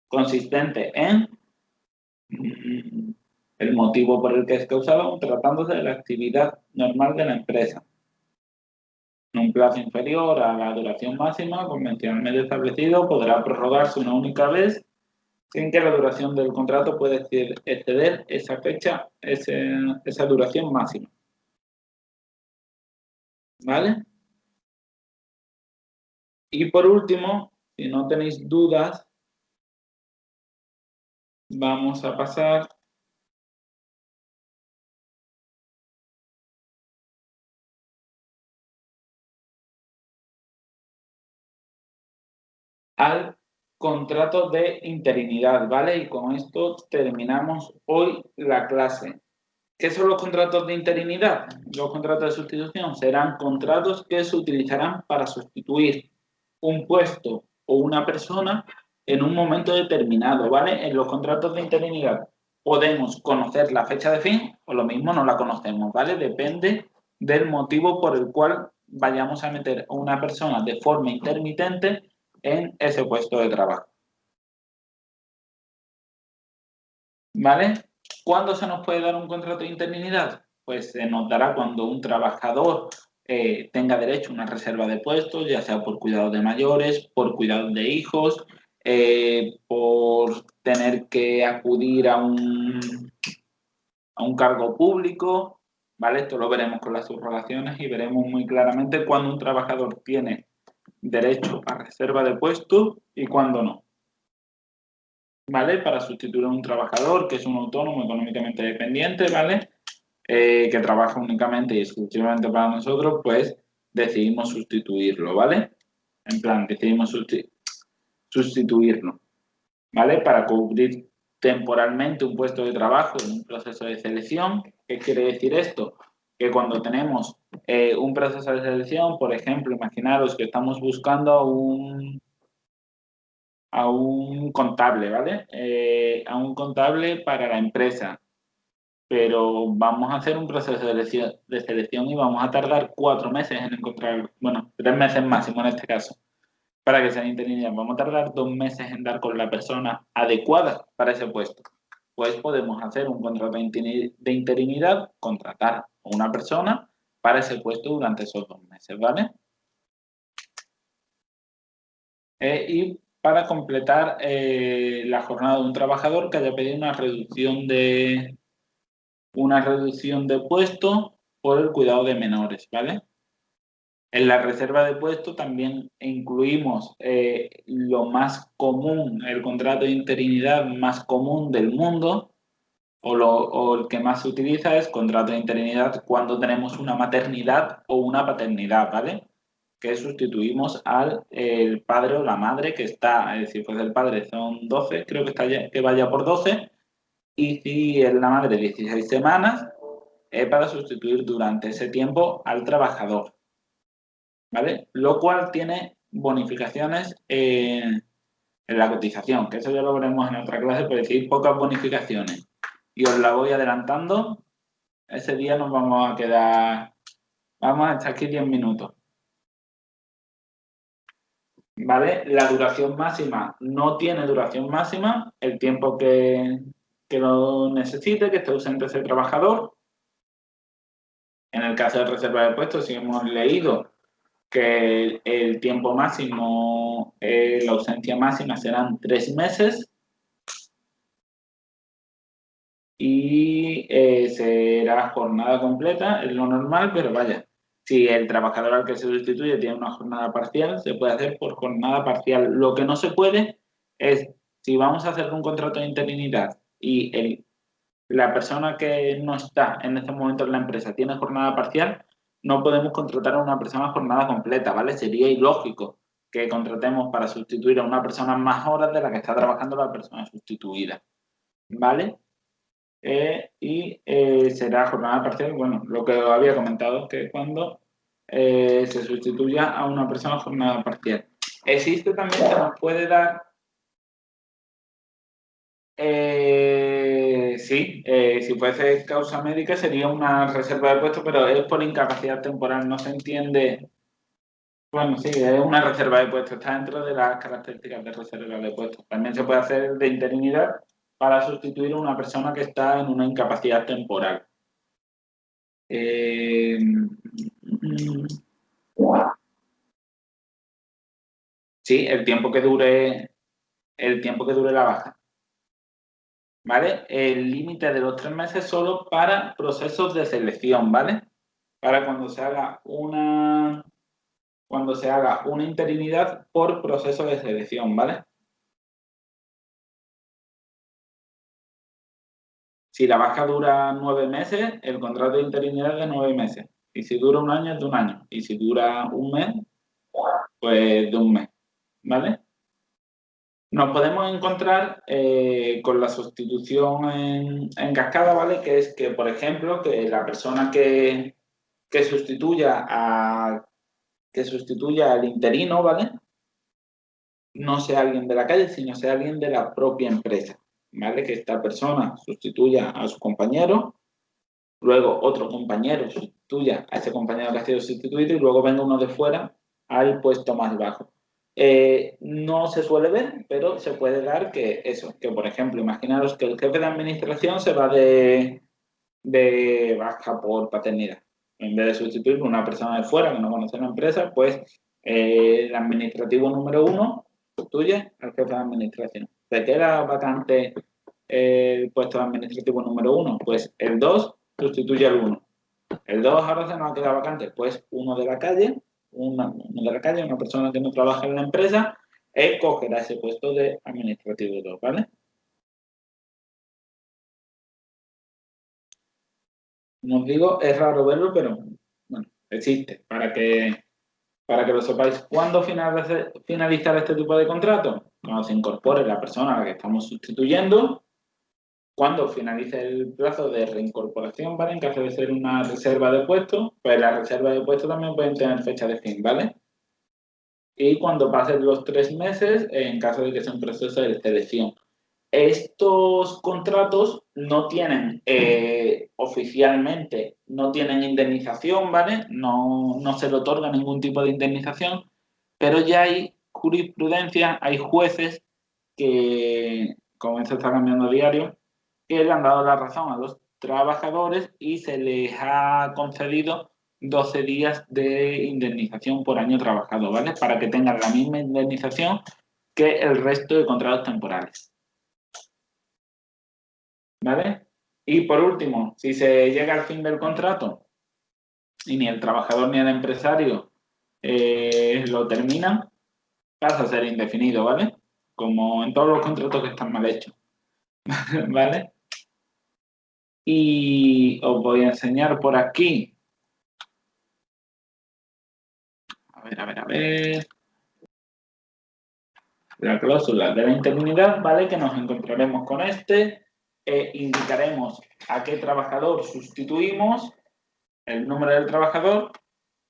consistente en el motivo por el que es causado, tratándose de la actividad normal de la empresa, en un plazo inferior a la duración máxima convencionalmente establecido, podrá prorrogarse una única vez sin que la duración del contrato pueda exceder esa fecha, esa duración máxima. ¿Vale? Y por último, si no tenéis dudas, vamos a pasar al contrato de interinidad, ¿vale? Y con esto terminamos hoy la clase. ¿Qué son los contratos de interinidad? Los contratos de sustitución serán contratos que se utilizarán para sustituir un puesto o una persona en un momento determinado, ¿vale? En los contratos de interinidad podemos conocer la fecha de fin o lo mismo no la conocemos, ¿vale? Depende del motivo por el cual vayamos a meter a una persona de forma intermitente en ese puesto de trabajo, ¿vale? ¿Cuándo se nos puede dar un contrato de interinidad? Pues se nos dará cuando un trabajador tenga derecho a una reserva de puestos, ya sea por cuidados de mayores, por cuidados de hijos, por tener que acudir a un cargo público, ¿vale? Esto lo veremos con las subrogaciones y veremos muy claramente cuándo un trabajador tiene derecho a reserva de puestos y cuándo no. ¿Vale? Para sustituir a un trabajador que es un autónomo económicamente dependiente, ¿vale? Que trabaja únicamente y exclusivamente para nosotros, pues decidimos sustituirlo, ¿vale? En plan, decidimos sustituirlo, ¿vale? Para cubrir temporalmente un puesto de trabajo en un proceso de selección. ¿Qué quiere decir esto? Que cuando tenemos un proceso de selección, por ejemplo, imaginaros que estamos buscando a un contable, ¿vale? A un contable para la empresa, pero vamos a hacer un proceso de selección y vamos a tardar 4 meses en encontrar, bueno, 3 meses máximo en este caso. para que sea interinidad, vamos a tardar 2 meses en dar con la persona adecuada para ese puesto. Pues podemos hacer un contrato de interinidad, contratar a una persona para ese puesto durante esos 2 meses, ¿vale? Y para completar la jornada de un trabajador que haya pedido una reducción de puesto por el cuidado de menores, ¿vale? En la reserva de puesto también incluimos lo más común, el contrato de interinidad más común del mundo, o el que más se utiliza es contrato de interinidad cuando tenemos una maternidad o una paternidad, ¿vale? Que sustituimos al el padre o la madre que está, es decir, pues el padre son 12, creo que, que vaya por 12, y si es la madre 16 semanas, es para sustituir durante ese tiempo al trabajador, ¿vale? Lo cual tiene bonificaciones en la cotización, que eso ya lo veremos en otra clase, pero decir pocas bonificaciones. Y os la voy adelantando, ese día nos vamos a quedar, vamos a estar aquí 10 minutos. ¿Vale? La duración máxima no tiene duración máxima, el tiempo que lo necesite, que esté ausente ese trabajador. En el caso de reserva de puestos, si hemos leído que el tiempo máximo, la ausencia máxima serán 3 meses y será jornada completa, es lo normal, pero vaya, si el trabajador al que se sustituye tiene una jornada parcial, se puede hacer por jornada parcial. Lo que no se puede es, si vamos a hacer un contrato de interinidad y la persona que no está en este momento en la empresa tiene jornada parcial, no podemos contratar a una persona a jornada completa, ¿vale? Sería ilógico que contratemos para sustituir a una persona más horas de la que está trabajando la persona sustituida, ¿vale? Será jornada parcial, bueno, lo que os había comentado, que cuando se sustituya a una persona jornada parcial. Existe también, se nos puede dar, sí, si fuese causa médica sería una reserva de puestos, pero es por incapacidad temporal, no se entiende. Bueno, sí, es una reserva de puestos, está dentro de las características de reserva de puestos. También se puede hacer de interinidad para sustituir a una persona que está en una incapacidad temporal. Sí, el tiempo que dure la baja, ¿vale? El límite de los 3 meses solo para procesos de selección, ¿vale? Para cuando se haga una interinidad por proceso de selección, ¿vale? Si la baja dura 9 meses, el contrato de interinidad es de 9 meses. Y si dura un año, es de un año. Y si dura un mes, pues de un mes, ¿vale? Nos podemos encontrar con la sustitución en cascada, ¿vale? Que es que, por ejemplo, que la persona que sustituya al interino, ¿vale? No sea alguien de la calle, sino sea alguien de la propia empresa, ¿vale? Que esta persona sustituya a su compañero, luego otro compañero sustituya a ese compañero que ha sido sustituido y luego venga uno de fuera al puesto más bajo. No se suele ver, pero se puede dar que eso, que por ejemplo, imaginaros que el jefe de administración se va de baja por paternidad. En vez de sustituir por una persona de fuera que no conoce la empresa, pues el administrativo número 1 sustituye al jefe de administración. ¿Se queda vacante el puesto de administrativo número 1? Pues el 2 sustituye al 1. El 2 ahora se nos ha quedado vacante, pues uno de la calle, una persona que no trabaja en la empresa, cogerá ese puesto de administrativo 2, ¿vale? Como os digo, es raro verlo, pero bueno, existe, para que lo sepáis. ¿Cuándo finalizar este tipo de contrato? Cuando se incorpore la persona a la que estamos sustituyendo, cuando finalice el plazo de reincorporación, ¿vale? En caso de ser una reserva de puestos, pues las reservas de puestos también pueden tener fecha de fin, ¿vale? Y cuando pasen los 3 meses, en caso de que sea un proceso de selección. Estos contratos no tienen, oficialmente, no tienen indemnización, ¿vale? No se le otorga ningún tipo de indemnización, pero ya hay jurisprudencia, hay jueces que, como esto está cambiando a diario, que le han dado la razón a los trabajadores y se les ha concedido 12 días de indemnización por año trabajado, ¿vale? Para que tengan la misma indemnización que el resto de contratos temporales, ¿vale? Y por último, si se llega al fin del contrato y ni el trabajador ni el empresario lo terminan, pasa a ser indefinido, ¿vale? Como en todos los contratos que están mal hechos, ¿vale? Y os voy a enseñar por aquí. A ver. La cláusula de la interinidad, ¿vale? Que nos encontraremos con indicaremos a qué trabajador sustituimos, el número del trabajador,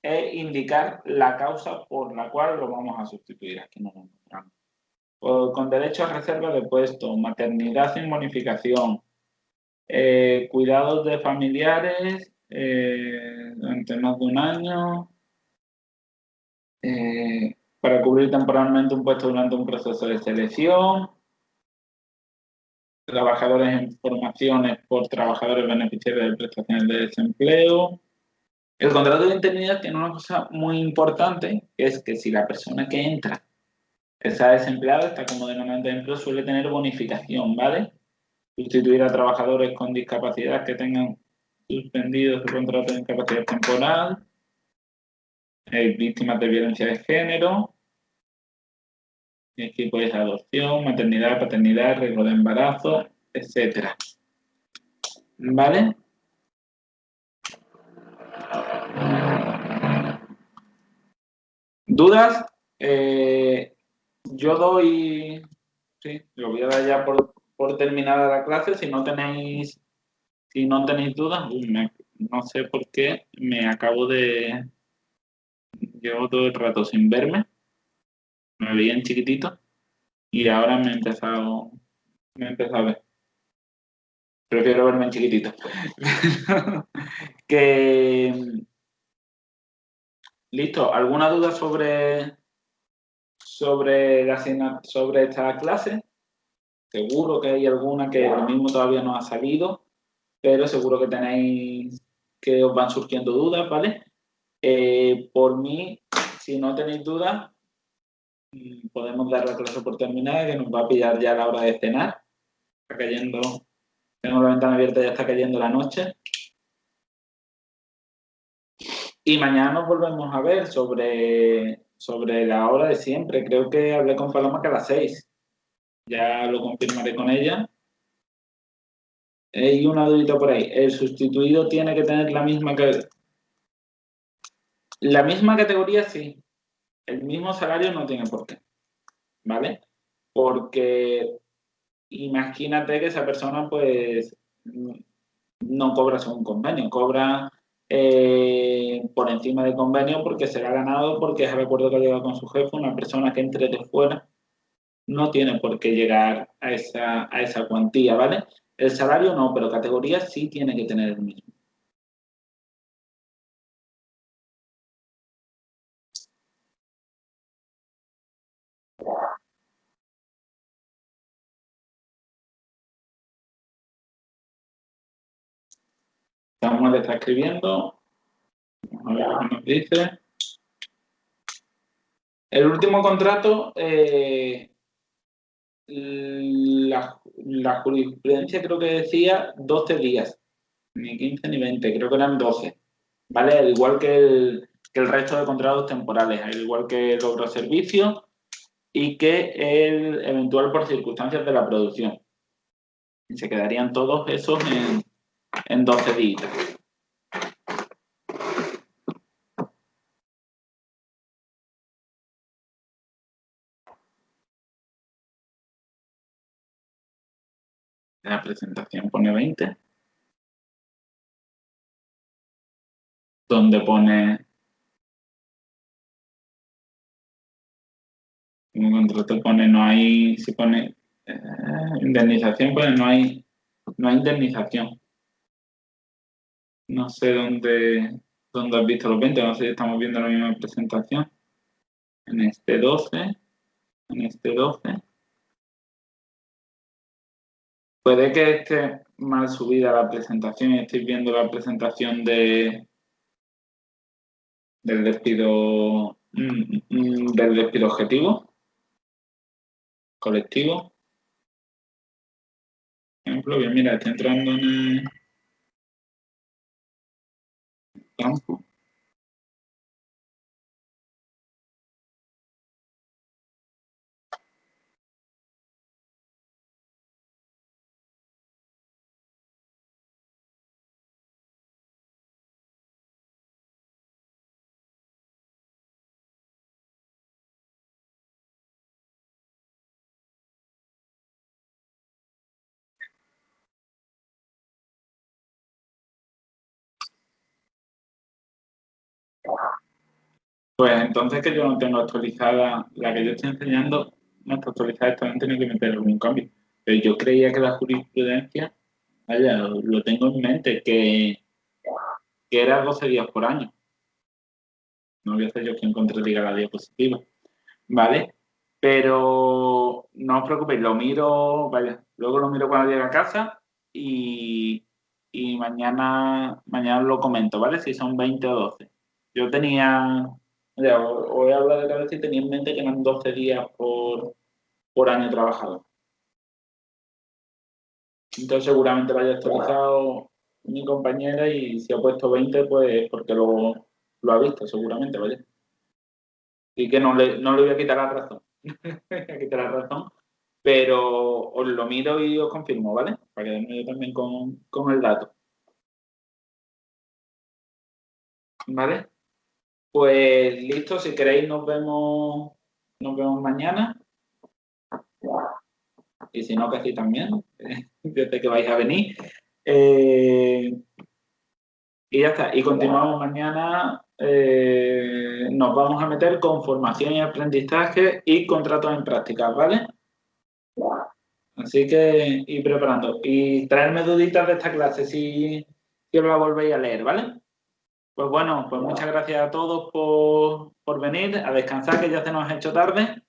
indicar la causa por la cual lo vamos a sustituir. Aquí nos encontramos. Con derecho a reserva de puesto, maternidad sin bonificación, cuidados de familiares durante más de un año, para cubrir temporalmente un puesto durante un proceso de selección, trabajadores en formaciones por trabajadores beneficiarios de prestaciones de desempleo. El contrato de interinidad tiene una cosa muy importante, que es que si la persona que entra está desempleada, está como demandante de empleo, suele tener bonificación, ¿vale? Sustituir a trabajadores con discapacidad que tengan suspendido su contrato de incapacidad temporal, víctimas de violencia de género, equipos de adopción, maternidad, paternidad, riesgo de embarazo, etcétera. ¿Vale? ¿Dudas? Yo doy, sí, lo voy a dar ya por terminada la clase. Si no tenéis dudas, no sé por qué me acabo de... Llevo todo el rato sin verme, me veía en chiquitito y ahora me he empezado a ver. Prefiero verme en chiquitito. Que... Listo, ¿alguna duda sobre esta clase? Seguro que hay alguna que lo mismo todavía no ha salido, pero seguro que tenéis, que os van surgiendo dudas, ¿vale? Por mí, si no tenéis dudas, podemos dar la clase por terminada, que nos va a pillar ya la hora de cenar. Está cayendo, tengo la ventana abierta, ya está cayendo la noche. Y mañana nos volvemos a ver sobre la hora de siempre. Creo que hablé con Paloma que a las 6. Ya lo confirmaré con ella. Hay una dudita por ahí. El sustituido tiene que tener la misma categoría, sí. El mismo salario no tiene por qué, ¿vale? Porque imagínate que esa persona, pues, no cobra según convenio, cobra por encima del convenio porque se lo ha ganado, porque es el acuerdo que ha llegado con su jefe. Una persona que entre de fuera no tiene por qué llegar a esa cuantía, ¿vale? El salario no, pero categoría sí tiene que tener el mismo. Samuel está escribiendo. Vamos a ver lo que nos dice. El último contrato, la jurisprudencia creo que decía 12 días, ni 15 ni 20, creo que eran 12, ¿vale? Al igual que el resto de contratos temporales, al igual que el otro servicio y que el eventual por circunstancias de la producción. Y se quedarían todos esos en 12 días. La presentación pone 20, donde pone... Como contrato pone no hay... Si pone indemnización, pues no hay indemnización. No sé dónde has visto los 20, no sé si estamos viendo la misma presentación. En este 12. en este 12. Puede que esté mal subida la presentación y estéis viendo la presentación del despido objetivo, colectivo. Por ejemplo, bien, mira, está entrando en el campo. Pues entonces que yo no tengo actualizada, la que yo estoy enseñando no está actualizada, esta vez tiene que meter algún cambio. Pero yo creía que la jurisprudencia, vaya, lo tengo en mente, que era 12 días por año. No voy a ser yo quien contradiga la diapositiva, ¿vale? Pero no os preocupéis, lo miro, vaya, luego lo miro cuando llegue a casa y mañana lo comento, ¿vale? Si son 20 o 12. Yo tenía, ya, os voy a hablar de cabeza y tenía en mente que eran 12 días por año trabajado. Entonces seguramente lo haya actualizado mi compañera y si ha puesto 20, pues porque lo ha visto seguramente, ¿vale? Y que no le voy a quitar la razón. Voy a quitar la razón, pero os lo miro y os confirmo, ¿vale? Para quedarme yo también con el dato. ¿Vale? Pues listo, si queréis nos vemos mañana. Y si no, que así también, desde que vais a venir. Y ya está. Y continuamos mañana. Nos vamos a meter con formación y aprendizaje y contratos en prácticas, ¿vale? Así que ir preparando. Y traerme duditas de esta clase si os la volvéis a leer, ¿vale? Pues bueno, pues muchas gracias a todos por venir, a descansar que ya se nos ha hecho tarde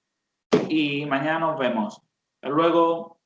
y mañana nos vemos. Hasta luego.